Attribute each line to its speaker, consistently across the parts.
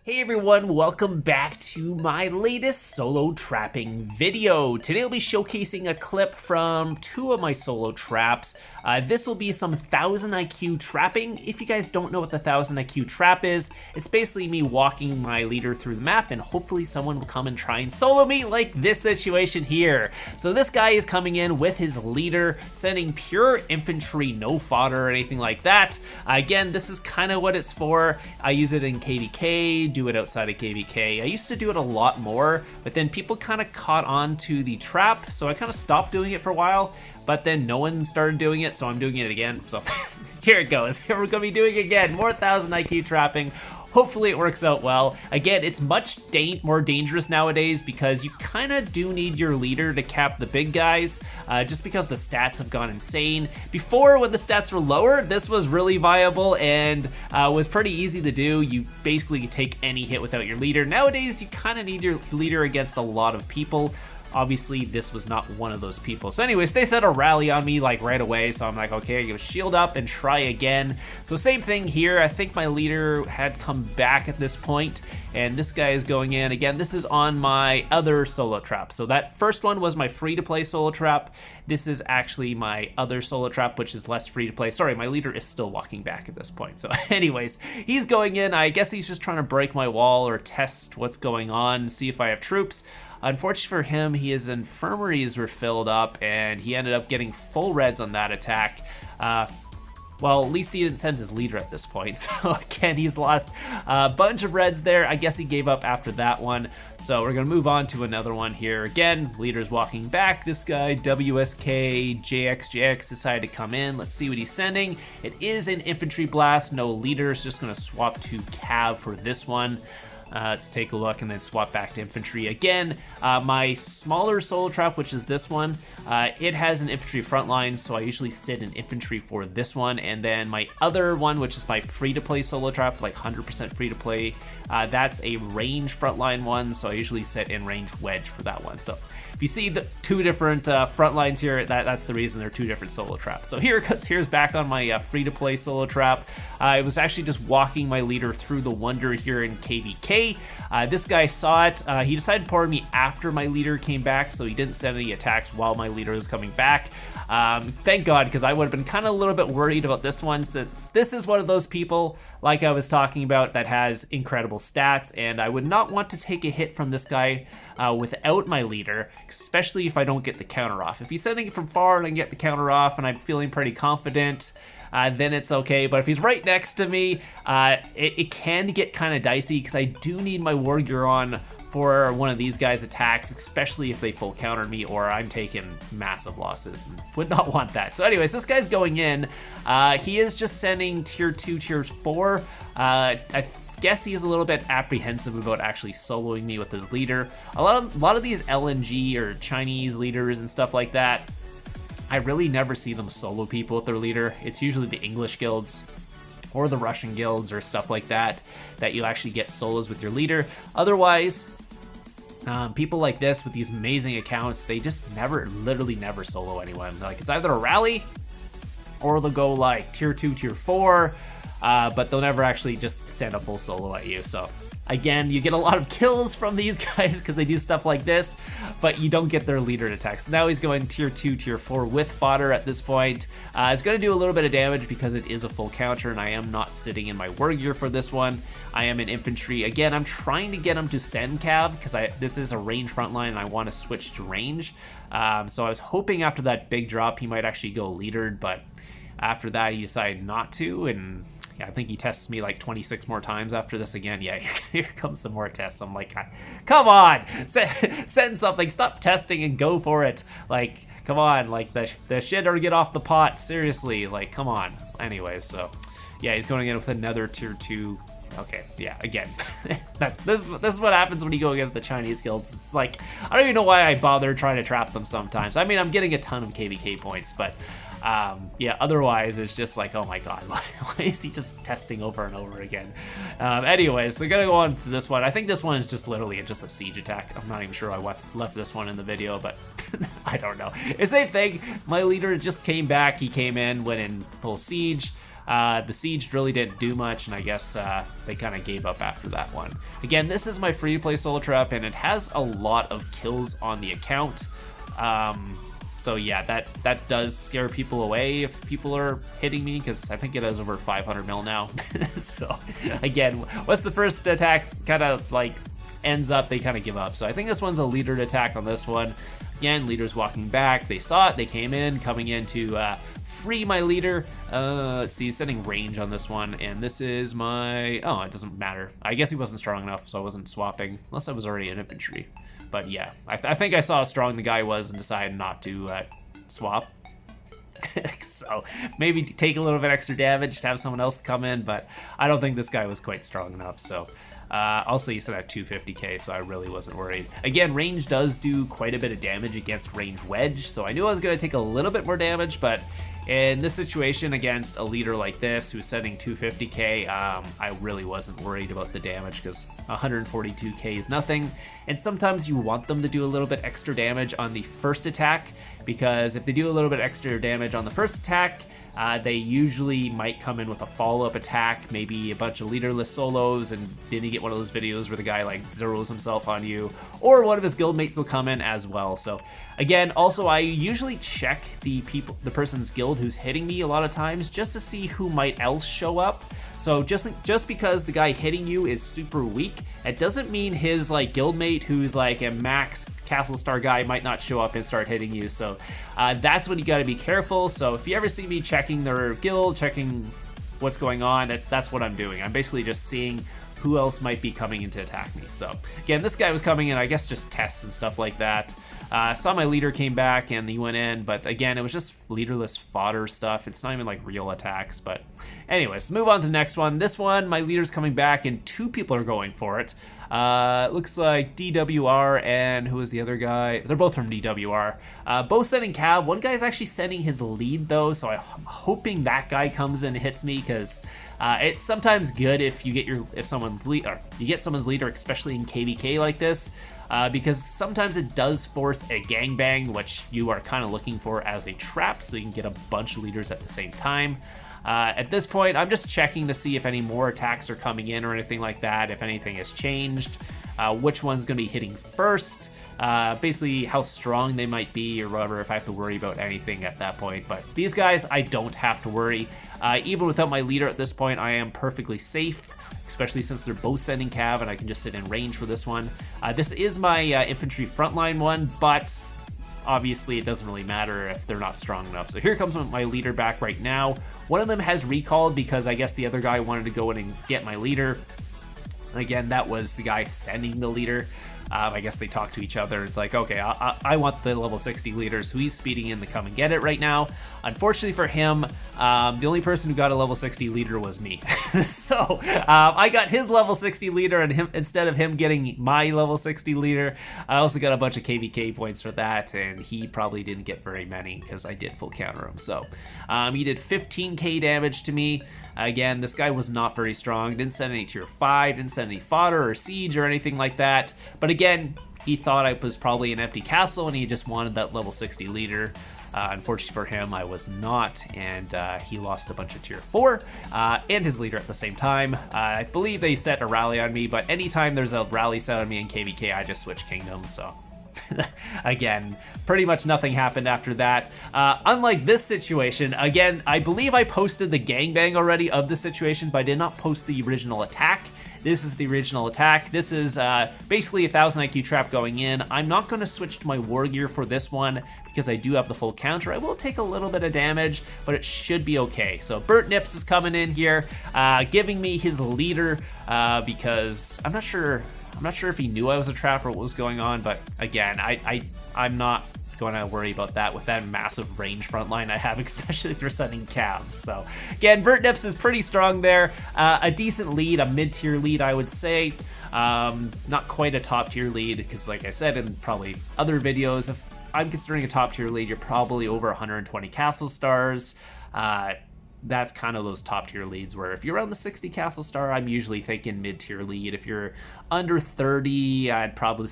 Speaker 1: Hey everyone, welcome back to my latest solo trapping video. Today I'll be showcasing a clip from two of my solo traps. This will be some 1000 IQ trapping. If you guys don't know what the 1000 IQ trap is, it's basically me walking my leader through the map and hopefully someone will come and try and solo me like this situation here. So this guy is coming in with his leader, sending pure infantry, no fodder or anything like that. Again, this is kind of what it's for. I use it in KVK, do it outside of KVK. I used to do it a lot more, but then people kind of caught on to the trap, so I kind of stopped doing it for a while, but then no one started doing it, so I'm doing it again. So here it goes. We're gonna be doing it again, more 1000 IQ trapping. Hopefully it works out well. Again, it's much more dangerous nowadays because you kind of do need your leader to cap the big guys, just because the stats have gone insane. Before, when the stats were lower, this was really viable and was pretty easy to do. You basically take any hit without your leader. Nowadays, you kind of need your leader against a lot of people. Obviously, this was not one of those people. So anyways, they set a rally on me like right away. So I'm like, okay, I go shield up and try again. So same thing here. I think my leader had come back at this point, and this guy is going in. Again, this is on my other solo trap. So that first one was my free-to-play solo trap. This is actually my other solo trap, which is less free-to-play. Sorry, my leader is still walking back at this point. So anyways, he's going in. I guess he's just trying to break my wall or test what's going on, see if I have troops. Unfortunately for him, his infirmaries were filled up and he ended up getting full reds on that attack. Well, at least he didn't send his leader at this point. So again, he's lost a bunch of reds there. I guess he gave up after that one. So we're gonna move on to another one here. Again, leader's walking back. This guy, WSK decided to come in. Let's see what he's sending. It is an infantry blast, no leader. It's just gonna swap to cav for this one. Let's take a look and then swap back to infantry. Again, my smaller solo trap, which is this one, it has an infantry frontline, so I usually sit in infantry for this one. And then my other one, which is my free-to-play solo trap, like 100% free-to-play, that's a range frontline one, so I usually sit in range wedge for that one. So if you see the two different front lines here, that's the reason they're two different solo traps. So here's back on my free-to-play solo trap. I was actually just walking my leader through the wonder here in KVK. This guy saw it. He decided to pour me after my leader came back, so he didn't send any attacks while my leader was coming back. Thank God, because I would have been kind of a little bit worried about this one, since this is one of those people, like I was talking about, that has incredible stats, and I would not want to take a hit from this guy without my leader, especially if I don't get the counter off. If he's sending it from far and I get the counter off and I'm feeling pretty confident, then it's okay. But if he's right next to me, it can get kind of dicey, because I do need my war gear on for one of these guys' attacks, especially if they full counter me or I'm taking massive losses. Would not want that. So anyways, this guy's going in. He is just sending tier 2, tier 4. I guess he is a little bit apprehensive about actually soloing me with his leader. A lot of these LNG or Chinese leaders and stuff like that, I really never see them solo people with their leader. It's usually the English guilds or the Russian guilds or stuff like that you actually get solos with your leader. Otherwise, people like this with these amazing accounts, they just literally never solo anyone. Like, it's either a rally or they'll go like tier 2, tier 4, but they'll never actually just send a full solo at you. So again, you get a lot of kills from these guys because they do stuff like this, but you don't get their leader attacks. So now he's going tier 2, tier 4 with fodder at this point. It's going to do a little bit of damage because it is a full counter, and I am not sitting in my war gear for this one. I am in infantry. Again, I'm trying to get him to send cav because this is a range frontline and I want to switch to range. So I was hoping after that big drop he might actually go leadered, but after that he decided not to, and yeah, I think he tests me like 26 more times after this again. Yeah, here comes some more tests. I'm like, come on, send something, stop testing and go for it. Like, come on, like the shit or get off the pot, seriously, like, come on. Anyways, so yeah, he's going in with another tier 2. Okay, yeah, again, this is what happens when you go against the Chinese guilds. It's like, I don't even know why I bother trying to trap them sometimes. I mean, I'm getting a ton of KVK points, but yeah, otherwise it's just like, oh my god, why is he just testing over and over again? Anyways, so we're gonna go on to this one. I think this one is just literally just a siege attack. I'm not even sure I left this one in the video, but I don't know. It's the same thing. My leader just came back. He came in, went in full siege. The siege really didn't do much, and I guess they kind of gave up after that one. Again, this is my free-to-play solo trap, and it has a lot of kills on the account. So yeah, that does scare people away if people are hitting me, because I think it has over 500 mil now. So again, once the first attack kind of like ends up, they kind of give up. So I think this one's a leadered attack on this one. Again, leader's walking back. They saw it. They came in, coming in to free my leader. Let's see, setting range on this one. And this is my... Oh, it doesn't matter. I guess he wasn't strong enough, so I wasn't swapping. Unless I was already in infantry. But yeah, I think I saw how strong the guy was and decided not to swap. So maybe take a little bit extra damage to have someone else come in, but I don't think this guy was quite strong enough. So also he said at 250k, so I really wasn't worried. Again, range does do quite a bit of damage against range wedge, so I knew I was going to take a little bit more damage, but in this situation against a leader like this who's setting 250k, I really wasn't worried about the damage, because 142k is nothing. And sometimes you want them to do a little bit extra damage on the first attack, because if they do a little bit extra damage on the first attack, they usually might come in with a follow-up attack, maybe a bunch of leaderless solos, and then you get one of those videos where the guy like zeroes himself on you, or one of his guildmates will come in as well. So again, also I usually check the person's guild who's hitting me a lot of times, just to see who might else show up. So just because the guy hitting you is super weak, it doesn't mean his like guildmate who's like a max Castle Star guy might not show up and start hitting you. So that's when you got to be careful. So if you ever see me checking their guild, checking what's going on, that's what I'm doing. I'm basically just seeing who else might be coming in to attack me. So again, this guy was coming in, I guess, just tests and stuff like that. Saw my leader came back and he went in, but again, it was just leaderless fodder stuff. It's not even like real attacks, but anyways, move on to the next one. This one, my leader's coming back and two people are going for it. Looks like DWR and who is the other guy? They're both from DWR. Both sending cav. One guy's actually sending his lead though, so I'm hoping that guy comes in and hits me, because it's sometimes good if you get someone's lead, or you get someone's leader, especially in KVK like this. Because sometimes it does force a gangbang, which you are kind of looking for as a trap, so you can get a bunch of leaders at the same time. At this point, I'm just checking to see if any more attacks are coming in or anything like that, if anything has changed, which one's going to be hitting first, basically how strong they might be or whatever, if I have to worry about anything at that point. But these guys, I don't have to worry. Even without my leader at this point, I am perfectly safe, especially since they're both sending cav and I can just sit in range for this one. This is my infantry frontline one, but obviously it doesn't really matter if they're not strong enough. So here comes my leader back right now. One of them has recalled because I guess the other guy wanted to go in and get my leader. Again, that was the guy sending the leader. I guess they talk to each other. It's like, okay, I want the level 60 leader, so he's speeding in to come and get it right now. Unfortunately for him, the only person who got a level 60 leader was me. So I got his level 60 leader, and instead of him getting my level 60 leader, I also got a bunch of KVK points for that, and he probably didn't get very many because I did full counter him. So he did 15k damage to me. Again, this guy was not very strong, didn't send any tier 5, didn't send any fodder or siege or anything like that. But again, he thought I was probably an empty castle and he just wanted that level 60 leader. Unfortunately for him, I was not, and he lost a bunch of tier 4 and his leader at the same time. I believe they set a rally on me, but anytime there's a rally set on me in KVK, I just switch kingdoms, so... Again, pretty much nothing happened after that. Unlike this situation, again, I believe I posted the gangbang already of the situation, but I did not post the original attack. This is the original attack. This is basically a 1000 IQ trap going in. I'm not going to switch to my war gear for this one because I do have the full counter. I will take a little bit of damage, but it should be okay. So Bert Nips is coming in here, giving me his leader because I'm not sure if he knew I was a trap or what was going on, but again, I'm not going to worry about that with that massive range front line I have, especially if you're sending calves. So again, Bert Nips is pretty strong there. A decent lead, a mid-tier lead, I would say. Not quite a top-tier lead, because like I said in probably other videos, if I'm considering a top-tier lead, you're probably over 120 castle stars. That's kind of those top tier leads where if you're around the 60 castle star, I'm usually thinking mid tier lead. If you're under 30, I'd probably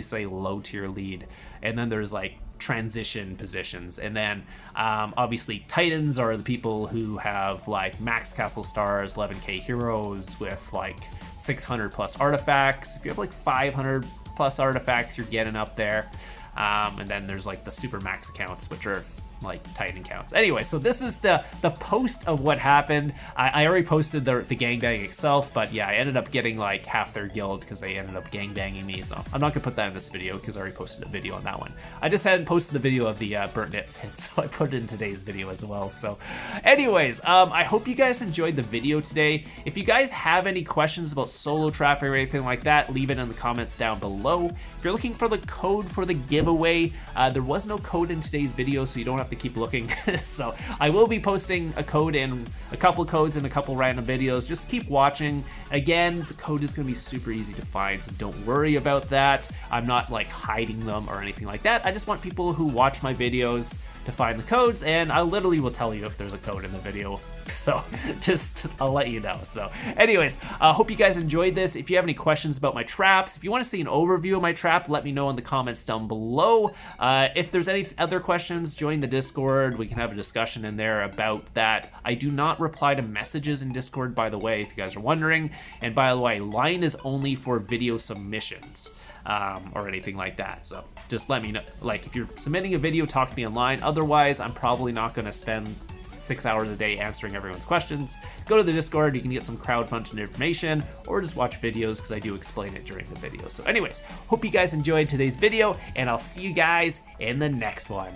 Speaker 1: say low tier lead. And then there's like transition positions. And then obviously Titans are the people who have like max castle stars, 11k heroes with like 600 plus artifacts. If you have like 500 plus artifacts, you're getting up there. And then there's like the super max accounts, which are like Titan counts. Anyway, so this is the post of what happened. I already posted the gangbang itself, but yeah, I ended up getting like half their guild because they ended up gangbanging me. So I'm not gonna put that in this video because I already posted a video on that one. I just hadn't posted the video of the burnt nips, so I put it in today's video as well. So anyways, I hope you guys enjoyed the video today. If you guys have any questions about solo trapping or anything like that, leave it in the comments down below. If you're looking for the code for the giveaway, there was no code in today's video, so you don't have to keep looking. So I will be posting a code and a couple codes in a couple random videos. Just keep watching. Again, the code is going to be super easy to find, so don't worry about that. I'm not like hiding them or anything like that. I just want people who watch my videos to find the codes, and I literally will tell you if there's a code in the video. So just, I'll let you know. So anyways, I hope you guys enjoyed this. If you have any questions about my traps, if you want to see an overview of my trap, let me know in the comments down below. If there's any other questions, join the Discord. We can have a discussion in there about that. I do not reply to messages in Discord, by the way, if you guys are wondering. And by the way, line is only for video submissions. Or anything like that. So just let me know. Like if you're submitting a video, talk to me online. Otherwise, I'm probably not going to spend 6 hours a day answering everyone's questions. Go to the Discord, you can get some crowdfunding information, or just watch videos because I do explain it during the video. So anyways, hope you guys enjoyed today's video, and I'll see you guys in the next one.